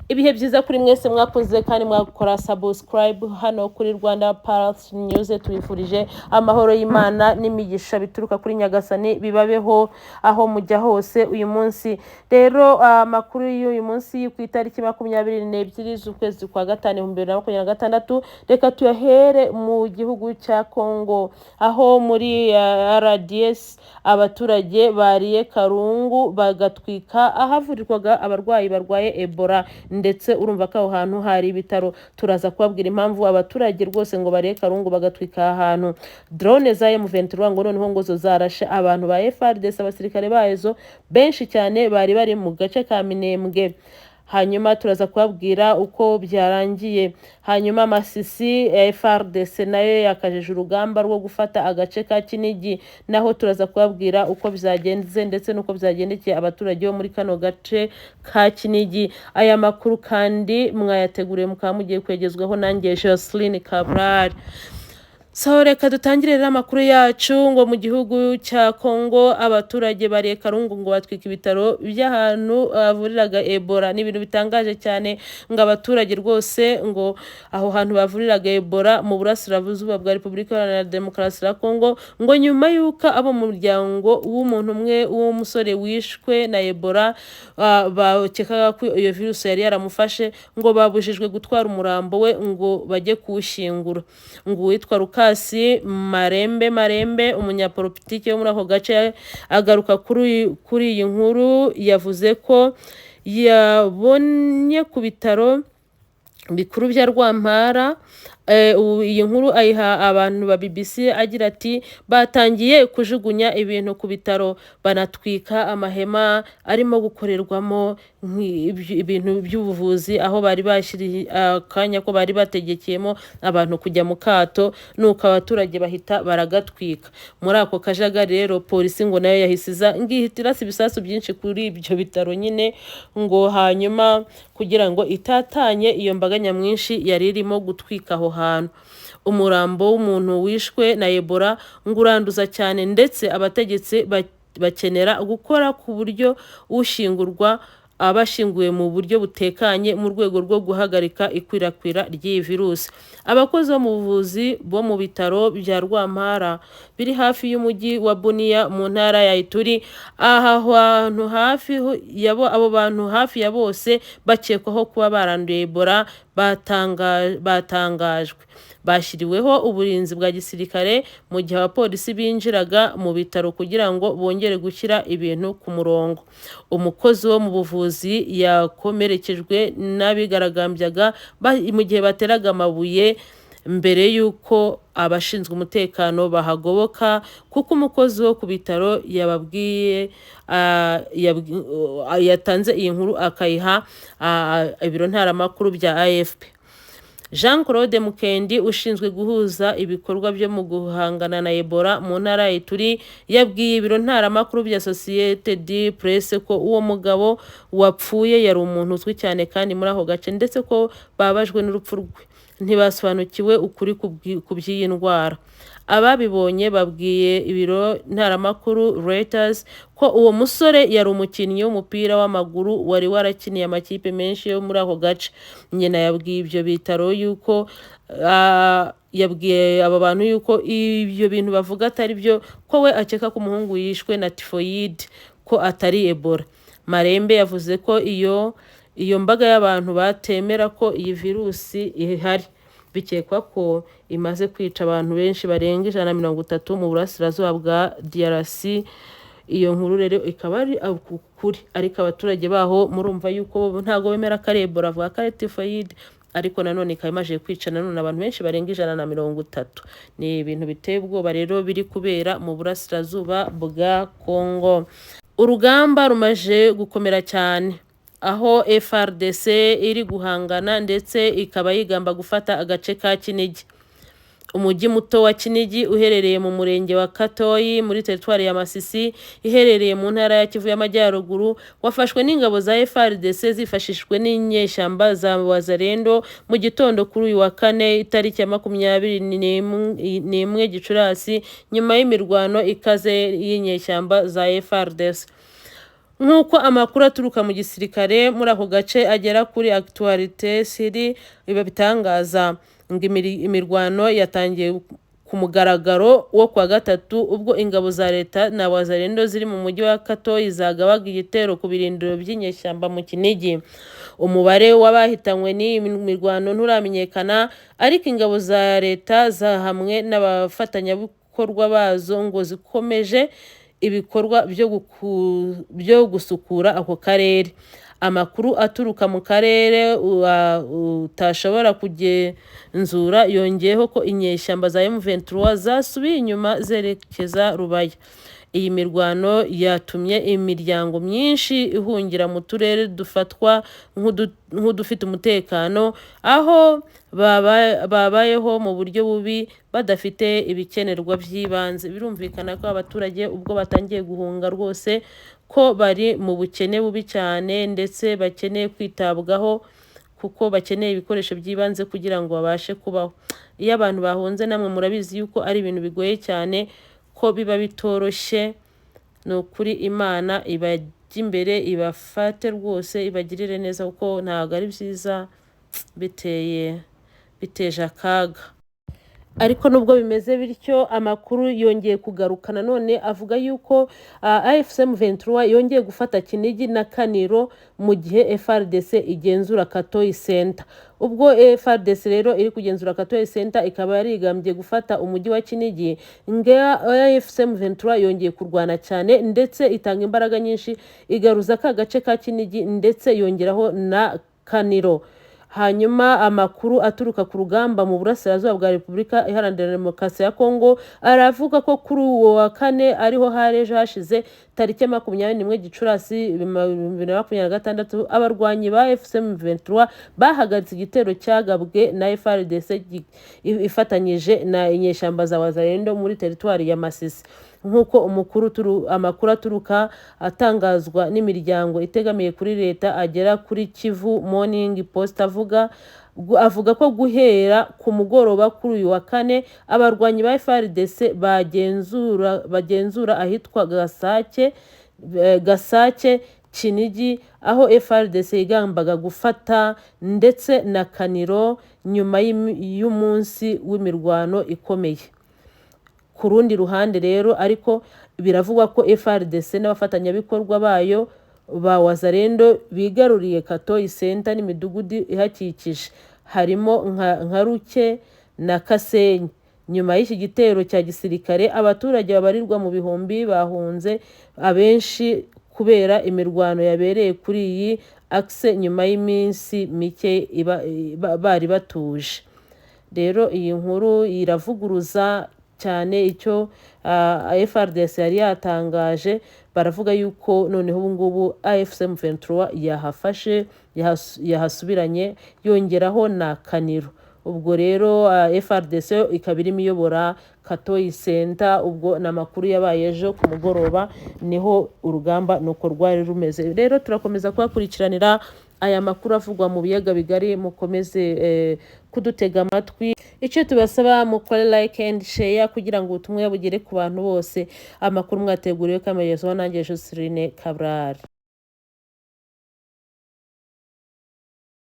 ibihe byiza kuri mwese mwakoze kandi mwakora subscribe hano kuri Rwanda Pulse News. Tubifurije amahoro y'Imana n'imigisha bituruka kuri Nyagasani bibabeho aho mujya hose. Uyu munsi rero amakuru y'uyu munsi ku itariki 22 z'ukwezi kwa gatanu 2026, reka tuyahere mu gihugu cya Congo, aho muri RDS abaturage bariye karungu bagatwika ahavurirwaga abarwayi barwaye Ebola, ndetse urumva ko aho hantu hari ibitaro. Turaza kubabwira impamvu abaturage rwose ngo bariye karungu bagatwika ahantu. Drone za M23 ngo noneho ngo zo zarashe abantu ba FARDC, abasirikare bayo benshi cyane bari mu gace ka Minembwe. Hanyuma turaza kubabwira uko byarangiye. Hanyuma Masisi FARDC nayo yakajeje urugamba rwo gufata agace ka Kinigi, naho turaza kubabwira uko bizagenze ndetse nuko byagendekeye abaturage bo muri kano gace ka Kinigi. Aya makuru kandi mwayateguriye mukaba mugiye kwegezwaho nanjye Jocelyn Cabral. So reka dutangire amakuru yacu ngo mu gihugu cya Congo abaturage bariye karungu ngo batwika ibitaro by'ahantu bavuriraga Ebola. Ni ibintu bitangaje cyane ngo abaturage rwose ngo aho hantu bavuriraga Ebola mu burasirazuba bwa Repubulika Iharanira Demokarasi ya Congo, ngo nyuma yuko abo mu muryango w'umuntu umwe w'umusore wishwe na Ebola bakekaga ko iyo virusi yari yaramufashe, ngo babujijwe gutwara umurambo we ngo bajye kuwushyingura. Ngo witwa Kasi Marembe umunyapolitike wo muri ako gace agaruka kuri iyi nkuru, yavuze ko yabonye ku bitaro bikuru bya Rwampara. Iyi nkuru ayiha abantu ba BBC agira ati batangiye kujugunya ibintu ku bitaro, banatwika amahema arimo gukorerwamo ibintu by'ubuvuzi, aho bari bashyiriye akanya ko bari bategekeyemo abantu kujya mu kato, nuko abaturage bahita baragatwika. Muri ako kajagari rero polisi ngo nayo yahisiza ngihitirasi ibisasu byinshi kuri ibyo bitaro nyine, ngo hanyuma kugira ngo itatanye iyo mbaga nyamwinshi yari irimo gutwika aho hantu. Umurambo w'umuntu wishwe na Ebola ngo uranduza cyane, ndetse abategetsi bakenera gukora ku buryo ushingurwa abashinguye mu buryo butekanye mu rwego rwo guhagarika ikwirakwira ry'iyi virusi. Abakozi bo mu buvuzi bo mu bitaro bya Rwampara biri hafi y'umujyi wa Bunia mu ntara ya Ituri, abo bantu hafi ya bose bakekwaho kuba baranduye Ebola batangajwe. Bashyiriweho uburinzi bwa gisirikare mu gihe abapolisi binjiraga mu bitaro kugira ngo bongere gushyira ibintu ku murongo. Umukozi wo mu buvuzi yakomerekejwe n'abigaragambyaga mu gihe bateraga amabuye mbere y'uko abashinzwe umutekano bahagoboka, kuko umukozi wo ku bitaro yatanze iyi nkuru akayiha ibiro ntaramakuru bya AFP. Jean Claude Mukendi ushinzwe guhuza ibikorwa byo mu guhangana na Ebola mu ntara ya Ituri yabwiye ibiro ntaramakuru bya Associated Press ko uwo mugabo wapfuye yari umuntu uzwi cyane kandi muri ako gace, ndetse ko babajwe n'urupfu rwe. Ntibasobanukiwe ukuri ku by'iyi ndwara. Ababibonye babwiye ibiro ntaramakuru Reuters ko uwo musore yari umukinnyi w'umupira w'amaguru wari warakiniye amakipe menshi yo muri ako gace. Nyina yabwiye ibyo bitaro yuko yabwiye aba bantu yuko ibyo bintu bavuga atari byo, ko we akeka ko umuhungu yishwe na typhoid, ko atari Ebola. Marembe yavuze ko iyo mbaga y'abantu batemera ko iyi virusi ihari. Bikekwa ko imaze kwica abantu benshi barenga 130 mu burasirazuba bwa DRC. Iyo nkuru rero ikaba ari ukuri, ariko abaturage baho murumva yuko ntago bemera ko ari Ebola, avuga ko ari typhoid, ariko nanone ikaba imaze kwica nanone abantu benshi barenga 130. Ni ibintu biteye ubwoba rero biri kubera mu burasirazuba bwa Congo. Urugamba rumaje gukomera cyane, aho FARDC iri guhangana ndetse ikaba yigamba gufata agace ka Kinigi. Umujyi muto wa Kinigi uherereye mu murenge wa Katoyi muri teritwari ya Masisi iherereye mu ntara ya Kivu y'Amajyaruguru wafashwe n'ingabo za FARDC zifashishwe n'inyeshyamba za Wazalendo mu gitondo kuri uyu wa kane itariki ya 21 Gicurasi, nyuma y'imirwano ikaze y'inyeshyamba za FARDC. nk'uko amakuru aturuka mu gisirikare muri ako gace agera kuri Actualité Siri biba bitangaza ngo imirwano yatangiye ku mugaragaro wo kwa gatatu ubwo ingabo za leta na wazalendo ziri mu mujyi wa Katoyi zagabaga igitero ku birindiro by'inyeshyamba mu Kinigi. Umubare w'abahitanywe n'iyi mirwano nturamenyekana, ariko ingabo za leta hamwe n'abafatanyabikorwa bazo ngo zikomeje ibikorwa byo gusukura ako karere. Amakuru aturuka mu karere utashobora kugenzura yongeyeho ko inyeshyamba za M23 zasubiye inyuma zerekeza Rubaya. Iyi mirwano yatumye imiryango myinshi ihungira mu turere dufatwa nk'udufite umutekano, aho babayeho mu buryo bubi badafite ibikenerwa by'ibanze. Birumvikana ko abaturage ubwo batangiye guhunga rwose ko bari mu bukene bubi cyane, ndetse bakeneye kwitabwaho kuko bakeneye ibikoresho by'ibanze kugira ngo babashe kubaho. Iyo abantu bahunze namwe murabizi yuko ari ibintu bigoye cyane, ko biba bitoroshye. Ni ukuri Imana ibajya imbere ibafate rwose ibagirire neza, kuko ntabwo ari byiza, biteje akaga. Ariko nubwo bimeze bityo, amakuru yongeye kugaruka nanone avuga yuko AFC M23 yongeye gufata Kinigi na Kaniro mu gihe FARDC igenzura Katoyi Center. Ubwo FARDC rero iri kugenzura Katoyi Center, ikaba yarigambye gufata umujyi wa Kinigi, AFC M23 yongeye kurwana cyane ndetse itanga imbaraga nyinshi igaruza ka gace ka Kinigi ndetse yongeraho na Kaniro. Hanyuma amakuru aturuka ku rugamba mu burasirazuba bwa Repubulika Iharanira Demokarasi ya Kongo aravuga ko kuri uwo wa kane ariho harejo hashize tariki 21 Gicurasi 2026 abarwanyi ba FCM 23 bahagaritse igitero cyagabwe na FARDC ifatanyije na inyeshyamba za wazalendo muri teritwari ya Masisi. Nk'uko amakuru aturuka atangazwa n'imiryango itegamiye kuri leta agera kuri Kivu Morning Post avuga ko guhera ku mugoroba kuri uyu wa kane abarwanyi ba FARDC bagenzura ahitwa Gasake Kinigi, aho FARDC igambaga gufata ndetse na Kaniro nyuma y'umunsi w'imirwano ikomeye. Ku rundi ruhande rero ariko biravugwa ko FARDC n'abafatanyabikorwa bayo ba wazalendo bigaruriye Katoyi Center n'imidugudu ihakikije, harimo nka Ruke na Kasenyi. Nyuma y'iki gitero cya gisirikare, abaturage babarirwa mu bihumbi bahunze, abenshi kubera imirwano yabereye kuri iyi akse nyuma y'iminsi mike bari batuje. Rero iyi nkuru iravuguruza cyane icyo FARDC yari yatangaje. Baravuga yuko noneho ubu ngubu AFC M23 yahasubiranye yongeraho na Kaniro. Ubwo rero FARDC ikaba irimo iyobora Katoyi Center. Ubwo n'amakuru yabaye ejo ku mugoroba niho urugamba nuko rwari rumeze. Rero turakomeza kubakurikiranira aya makuru avugwa mu biyaga bigari, mukomeze kudutega amatwi. Icyo tubasaba mukore like and share kugira ngo ubutumwa bugere ku bantu bose. Amakuru mwateguriwe kameyezo nanjye Joseline Cabral.